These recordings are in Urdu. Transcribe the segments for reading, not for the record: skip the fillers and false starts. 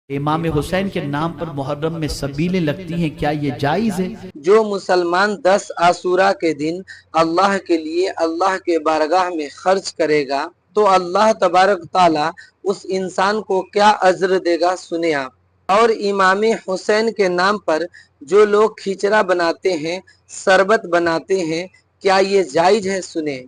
امام حسین کے نام پر محرم میں سبیلیں لگتی ہیں، کیا یہ جائز ہے؟ جو مسلمان 10 عاشورہ کے دن اللہ کے لیے اللہ کے بارگاہ میں خرچ کرے گا تو اللہ تبارک تعالیٰ اس انسان کو کیا اجر دے گا، سنیں آپ۔ اور امام حسین کے نام پر جو لوگ کھچڑا بناتے ہیں، شربت بناتے ہیں، کیا یہ جائز ہے، سنیں۔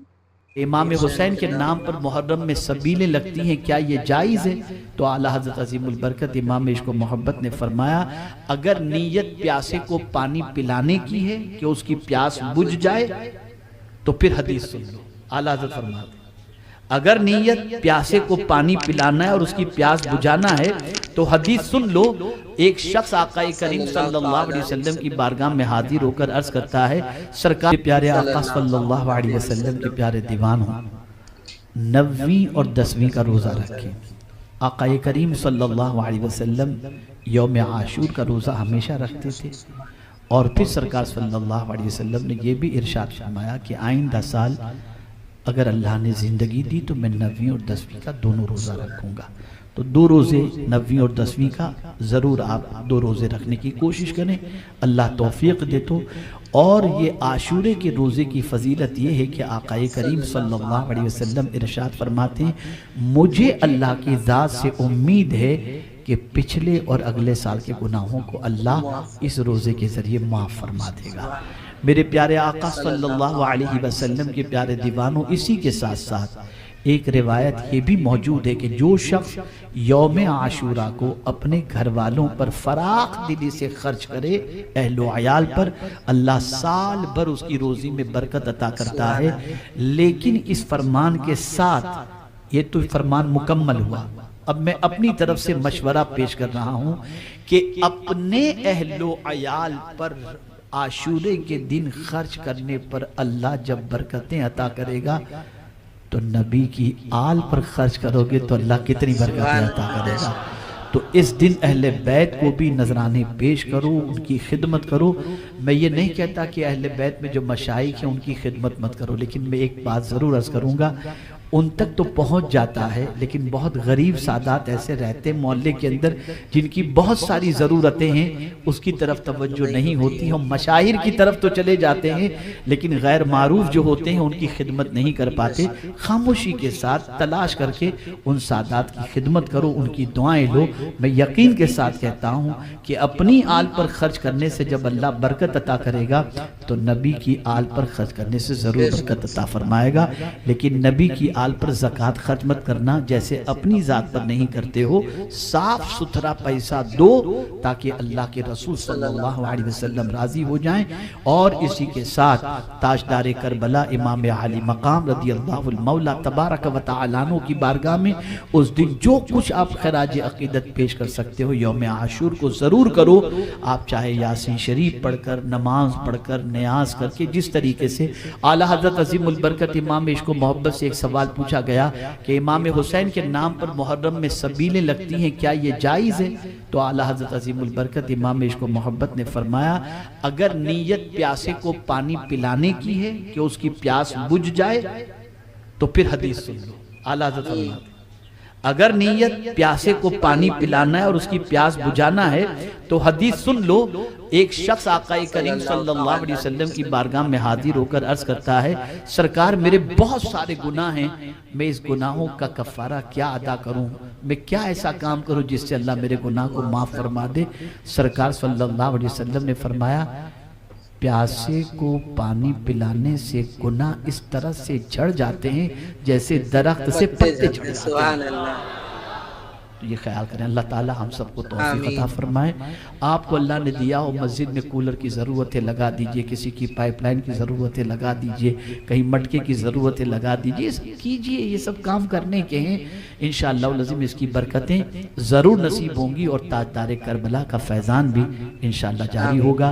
امام حسین کے نام پر محرم میں سبیلیں لگتی ہیں، کیا یہ جائز ہے؟ تو اعلیٰ حضرت عظیم البرکت امام عشق و محبت نے فرمایا اگر نیت پیاسے کو پانی پلانے کی ہے کہ اس کی پیاس بجھ جائے تو پھر حدیث سن لو۔ اعلیٰ حضرت فرماتے ہیں اگر نیت پیاسے کو پانی پلانا ہے اور اس کی پیاس بجھانا ہے تو حدیث سن لو۔ ایک شخص آقا کریم صلی اللہ علیہ وسلم کی بارگاہ میں حاضر ہو کر عرض کرتا ہے سرکار پیارے آقا صلی اللہ علیہ وسلم کے پیارے دیوان ہوں، 9ویں اور 10ویں کا روزہ رکھیں۔ آقا کریم صلی اللہ علیہ وسلم یوم عاشور کا روزہ ہمیشہ رکھتے تھے، اور پھر سرکار صلی اللہ علیہ وسلم نے یہ بھی ارشاد فرمایا کہ آئندہ سال اگر اللہ نے زندگی دی تو میں 9ویں اور 10ویں کا دونوں روزہ رکھوں گا۔ تو 2 روزے 9ویں اور 10ویں کا ضرور آپ 2 روزے رکھنے کی کوشش کریں، اللہ توفیق دے تو۔ اور یہ عاشورے کے روزے کی فضیلت یہ ہے کہ آقا کریم صلی اللہ علیہ وسلم ارشاد فرماتے ہیں مجھے اللہ کی ذات سے امید ہے کہ پچھلے اور اگلے سال کے گناہوں کو اللہ اس روزے کے ذریعے معاف فرما دے گا۔ میرے پیارے آقا صلی اللہ علیہ وسلم کے پیارے دیوانوں، اسی کے ساتھ ساتھ ایک روایت یہ بھی موجود ہے کہ جو شخص یوم عاشورہ کو اپنے گھر والوں پر فراخ دلی سے خرچ کرے، اہل و عیال پر، اللہ سال بھر اس کی روزی میں برکت عطا کرتا ہے۔ لیکن اس فرمان کے ساتھ، یہ تو فرمان مکمل ہوا، اب میں اپنی طرف سے مشورہ پیش کر رہا ہوں کہ اپنے اہل و عیال پر عاشورے کے دن خرچ کرنے پر اللہ جب برکتیں عطا کرے گا تو نبی کی آل پر خرچ کرو گے تو اللہ کتنی برکتیں عطا کرے گا۔ تو اس دن اہل بیت کو بھی نذرانے پیش کرو، ان کی خدمت کرو۔ میں یہ نہیں کہتا کہ اہل بیت میں جو مشائخ ہیں ان کی خدمت مت کرو، لیکن میں ایک بات ضرور عرض کروں گا، ان تک تو پہنچ جاتا ہے، لیکن بہت غریب سادات ایسے رہتے محلے کے اندر جن کی بہت ساری ضرورتیں ہیں، اس کی طرف توجہ نہیں ہوتی۔ ہم مشاہیر کی طرف تو چلے جاتے ہیں لیکن غیر معروف جو ہوتے ہیں ان کی خدمت نہیں کر پاتے۔ خاموشی کے ساتھ تلاش کر کے ان سادات کی خدمت کرو، ان کی دعائیں لو۔ میں یقین کے ساتھ کہتا ہوں کہ اپنی آل پر خرچ کرنے سے جب اللہ برکت عطا کرے گا تو نبی کی آل پر خرچ کرنے سے ضرور برکت عطا فرمائے گا۔ لیکن نبی کی آل پر زکوٰۃ خرچ مت کرنا جیسے اپنی ذات پر نہیں کرتے ہو، صاف ستھرا پیسہ دو تاکہ اللہ کے رسول صلی اللہ علیہ وسلم راضی ہو جائیں۔ اور اسی کے ساتھ تاجدار کربلا امام عالی مقام رضی اللہ المولا تبارک و تعالی عنہ کی بارگاہ میں اس دن جو کچھ آپ خراج عقیدت پیش کر سکتے ہو یوم عاشور کو ضرور کرو۔ آپ چاہے یاسین شریف پڑھ کر، نماز پڑھ کر، نیاز کر کے، جس طریقے سے اعلیٰ حضرت عظیم البرکت امام عشق و محبت سے ایک سوال پوچھا گیا کہ امام حسین کے نام پر محرم میں سبیلیں لگتی ہیں، کیا یہ جائز ہے؟ تو اعلیٰ حضرت عظیم البرکت امام عشق و محبت نے فرمایا اگر نیت پیاسے کو پانی پلانے کی ہے کہ اس کی پیاس بجھ جائے تو پھر حدیث سن لو۔ اعلیٰ حضرت فرماتے ہیں اگر نیت پیاسے کو پانی پلانا ہے اور اس کی پیاس بجھانا ہے تو حدیث سن لو۔ ایک شخص آقا کریم صلی اللہ علیہ وسلم کی بارگاہ میں حاضر ہو کر عرض کرتا ہے سرکار میرے بہت سارے گناہ ہیں، میں اس گناہوں کا کفارہ کیا ادا کروں، میں کیا ایسا کام کروں جس سے اللہ میرے گناہ کو معاف فرما دے؟ سرکار صلی اللہ علیہ وسلم نے فرمایا پیاسے کو پانی پلانے سے گناہ اس طرح سے جھڑ جاتے ہیں جیسے درخت سے پتے جھڑ جاتے ہیں۔ یہ خیال کریں، اللہ تعالی ہم سب کو توفیق عطا فرمائے۔ آپ کو اللہ نے دیا ہو مسجد میں کولر کی ضرورت ہے لگا دیجئے، کسی کی پائپ لائن کی ضرورت ہے لگا دیجئے، کہیں مٹکے کی ضرورت ہے لگا دیجئے، یہ سب کیجئے، یہ سب کام کرنے کے ہیں۔ انشاءاللہ العظیم اس کی برکتیں ضرور نصیب ہوں گی اور تاجدار کربلا کا فیضان بھی انشاءاللہ جاری ہوگا۔